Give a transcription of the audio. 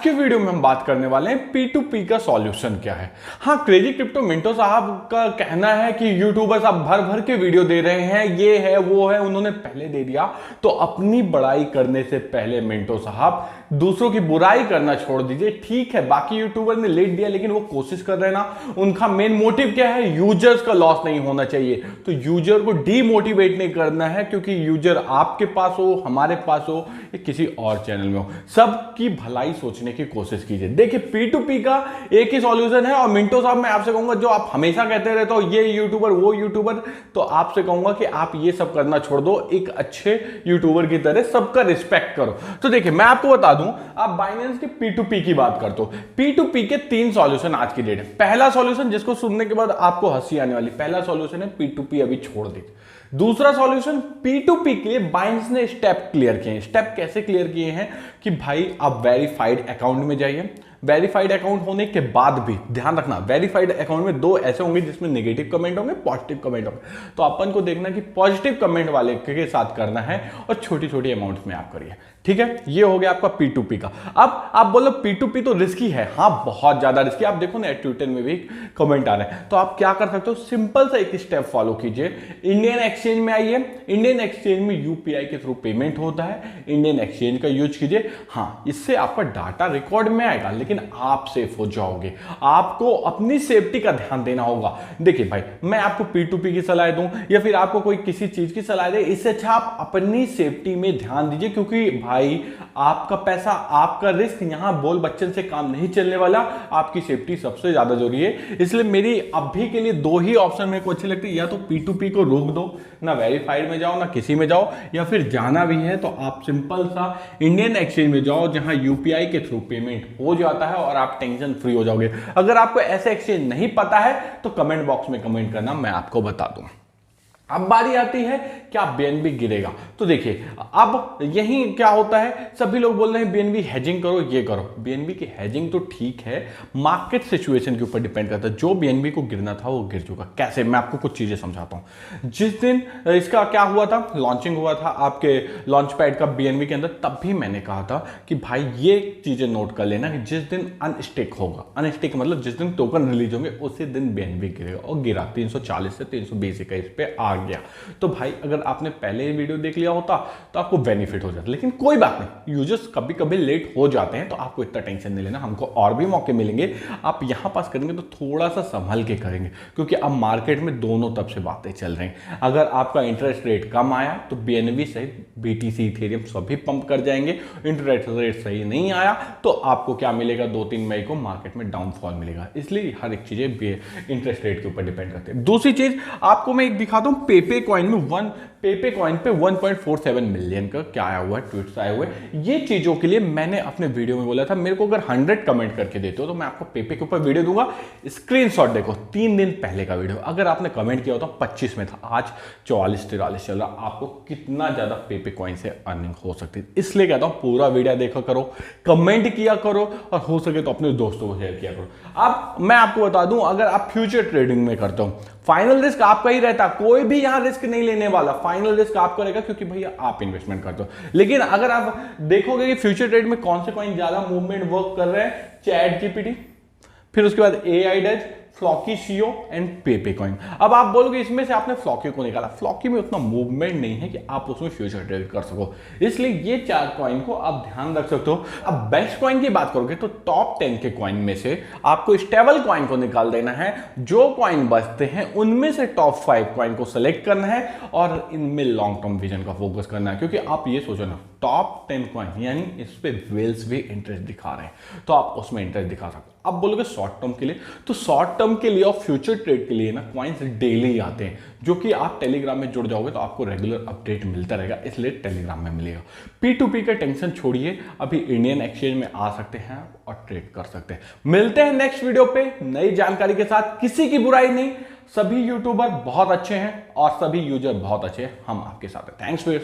के वीडियो में हम बात करने वाले हैं P2P का सॉल्यूशन क्या है। हाँ, क्रेजी क्रिप्टो मिंटो साहब का कहना है कि यूट्यूबर्स आप भर भर के वीडियो दे रहे हैं, ये है वो है, उन्होंने पहले दे दिया। तो अपनी बड़ाई करने से पहले मिंटो साहब दूसरों की बुराई करना छोड़ दीजिए। ठीक है, बाकी यूट्यूबर ने लेट दिया लेकिन वो कोशिश कर रहे हैं ना। उनका मेन मोटिव क्या है? यूजर्स का लॉस नहीं होना चाहिए। तो यूजर को डीमोटिवेट नहीं करना है, क्योंकि यूजर आपके पास हो, हमारे पास हो या किसी और चैनल में हो, सबकी भलाई सोचने की कोशिश कीजिए। देखिए, P2P का एक ही सॉल्यूशन है। और मिंटो साहब, मैं आपसे कहूंगा, जो आप हमेशा कहते रहते हो ये यूट्यूबर वो यूट्यूबर, तो आपसे कहूंगा कि आप ये सब करना छोड़ दो। एक अच्छे यूट्यूबर की तरह सबका रिस्पेक्ट करो। तो देखिए, मैं आपको बता दूं, आप बाइनेंस के P2P की बात करते हो। P2P के 3 सॉल्यूशन आज की डेट है। पहला सॉल्यूशन जिसको सुनने के बाद आपको हंसी आने वाली, पहला सॉल्यूशन है P2P अभी छोड़ दीजिए। दूसरा सॉल्यूशन, P2P के लिए बाइनेंस ने स्टेप क्लियर किए हैं। स्टेप कैसे क्लियर किए हैं कि भाई आप वेरीफाइड अकाउंट में जाइए। वेरीफाइड अकाउंट होने के बाद भी ध्यान रखना, वेरीफाइड अकाउंट में 2 ऐसे होंगे जिसमें नेगेटिव कमेंट होंगे, पॉजिटिव कमेंट होंगे। तो अपन को देखना कि पॉजिटिव कमेंट वाले के साथ करना है और छोटी छोटी अमाउंट में आप करिए। ठीक है, ये हो गया आपका P2P का। अब आप बोलो P2P तो रिस्की है। हाँ, बहुत ज्यादा रिस्की। आप देखो ना, ट्विटर में भी कमेंट आ रहे हैं। तो आप क्या कर सकते हो? सिंपल सा एक स्टेप फॉलो कीजिए। इंडियन एक्सचेंज में आइए। इंडियन एक्सचेंज में यूपीआई के थ्रू पेमेंट होता है। इंडियन एक्सचेंज का यूज कीजिए। हाँ, इससे आपका डाटा रिकॉर्ड में आएगा, लेकिन आप सेफ हो जाओगे। आपको अपनी सेफ्टी का ध्यान देना होगा। देखिए भाई, मैं आपको P2P की सलाह दूं या फिर आपको कोई किसी चीज की सलाह दे, इससे अच्छा आप अपनी सेफ्टी में ध्यान दीजिए। क्योंकि भाई, आपका पैसा, आपका रिस्क, यहां बोल बच्चन से काम नहीं चलने वाला। आपकी सेफ्टी सबसे ज्यादा जरूरी है। इसलिए मेरी अभी के लिए 2 ही ऑप्शन मेरे को अच्छे लगते हैं। या तो P2P को रोक दो, ना वेरीफाइड में जाओ ना किसी में जाओ, या फिर जाना भी है तो आप सिंपल सा इंडियन एक्सचेंज में जाओ, जहां यूपीआई के थ्रू पेमेंट हो जाता है और आप टेंशन फ्री हो जाओगे। अगर आपको ऐसे एक्सचेंज नहीं पता है तो कमेंट बॉक्स में कमेंट करना, मैं आपको बता दूं। अब बारी आती है क्या बीएनबी गिरेगा। तो देखिए, अब यही क्या होता है, सभी लोग बोल रहे हैं बीएनबी हेजिंग करो, ये करो। बीएनबी की हेजिंग तो ठीक है, मार्केट सिचुएशन के ऊपर डिपेंड करता है। जो बीएनबी को गिरना था वो गिर चुका। कैसे? मैं आपको कुछ चीजें समझाता हूं। जिस दिन इसका क्या हुआ था, लॉन्चिंग हुआ था आपके लॉन्च पैड का बीएनबी के अंदर, तब भी मैंने कहा था कि भाई ये चीजें नोट कर लेना कि जिस दिन अनस्टेक होगा, अनस्टेक मतलब जिस दिन टोकन रिलीज होंगे, उसी दिन बीएनबी गिरेगा। और गिरा 340 से 320 का इस पे आ गया। तो भाई, अगर आपने पहले ही वीडियो देख लिया होता तो आपको बेनिफिट हो जाता। लेकिन कोई बात नहीं, यूजर्स कभी कभी लेट हो जाते हैं, तो आपको इतना टेंशन नहीं लेना। हमको और भी मौके मिलेंगे। आप यहां पास करेंगे तो थोड़ा सा संभल के करेंगे, क्योंकि अब मार्केट में दोनों तरफ से बातें चल रही हैं। अगर आपका इंटरेस्ट रेट कम आया तो बीएनबी सहित बीटीसी, इथेरियम सभी पंप कर जाएंगे। इंटरेस्ट रेट सही नहीं आया तो आपको क्या मिलेगा? 2-3 मई को मार्केट में डाउनफॉल मिलेगा। इसलिए हर एक चीजें इंटरेस्ट रेट के ऊपर डिपेंड करते हैं। दूसरी चीज आपको मैं एक दिखाता हूं, पेपे कॉइन में पेपे कॉइन पे 1.47 मिलियन का क्या आया हुआ है, ट्वीट्स आए हुए। ये चीजों के लिए मैंने अपने वीडियो में बोला था, मेरे को अगर 100 कमेंट करके देते हो तो मैं आपको पेपे के ऊपर वीडियो दूंगा। स्क्रीनशॉट देखो, 3 दिन पहले का वीडियो। अगर आपने कमेंट किया होता 25 में था, आज 44-43 चल रहा। आपको कितना ज्यादा पेपे कॉइन से अर्निंग हो सकती है। इसलिए कहता हूं, पूरा वीडियो देखा करो, कमेंट किया करो, और हो सके तो अपने दोस्तों को शेयर किया करो। अब मैं आपको बता दूं, अगर आप फ्यूचर ट्रेडिंग में करते हो, फाइनल रिस्क आपका ही रहता। कोई भी यहां रिस्क नहीं लेने वाला। फाइनल रिस्क आपका रहेगा, क्योंकि भैया आप इन्वेस्टमेंट करते हो। लेकिन अगर आप देखोगे कि फ्यूचर ट्रेड में कौन से कॉइन ज्यादा मूवमेंट वर्क कर रहे हैं, चैट जीपीटी, फिर उसके बाद AI days, Floki CO and पेपे coin. अब आप बोलोगे इसमें से आपने फ्लॉकी को निकाला। फ्लॉकी में उतना मूवमेंट नहीं है कि आप उसमें फ्यूचर ट्रेड कर सको, इसलिए ये 4 कॉइन को आप ध्यान रख सकते हो। अब बेस्ट कॉइन की बात करोगे तो टॉप 10 के कॉइन में से आपको स्टेबल कॉइन को निकाल देना है। जो कॉइन बचते हैं उनमें से टॉप 5 कॉइन को सेलेक्ट करना है और इनमें लॉन्ग टर्म विजन का फोकस करना है। क्योंकि आप ये सोचो ना, टॉप 10 कॉइन यानी इस पे वेल्स भी इंटरेस्ट दिखा रहे हैं, तो आप उसमें इंटरेस्ट दिखा सकते हो। अब बोलोगे शॉर्ट टर्म के लिए, तो शॉर्ट टर्म के लिए और फ्यूचर ट्रेड के लिए ना कॉइन्स डेली आते हैं, जो कि आप टेलीग्राम में जुड़ जाओगे तो आपको रेगुलर अपडेट मिलता रहेगा। इसलिए टेलीग्राम में मिलेगा। P2P का टेंशन छोड़िए, अभी इंडियन एक्सचेंज में आ सकते हैं और ट्रेड कर सकते हैं। मिलते हैं नेक्स्ट वीडियो पे नई जानकारी के साथ। किसी की बुराई नहीं, सभी यूट्यूबर बहुत अच्छे हैं और सभी यूजर बहुत अच्छे हैं। हम आपके साथ हैं। Thanks for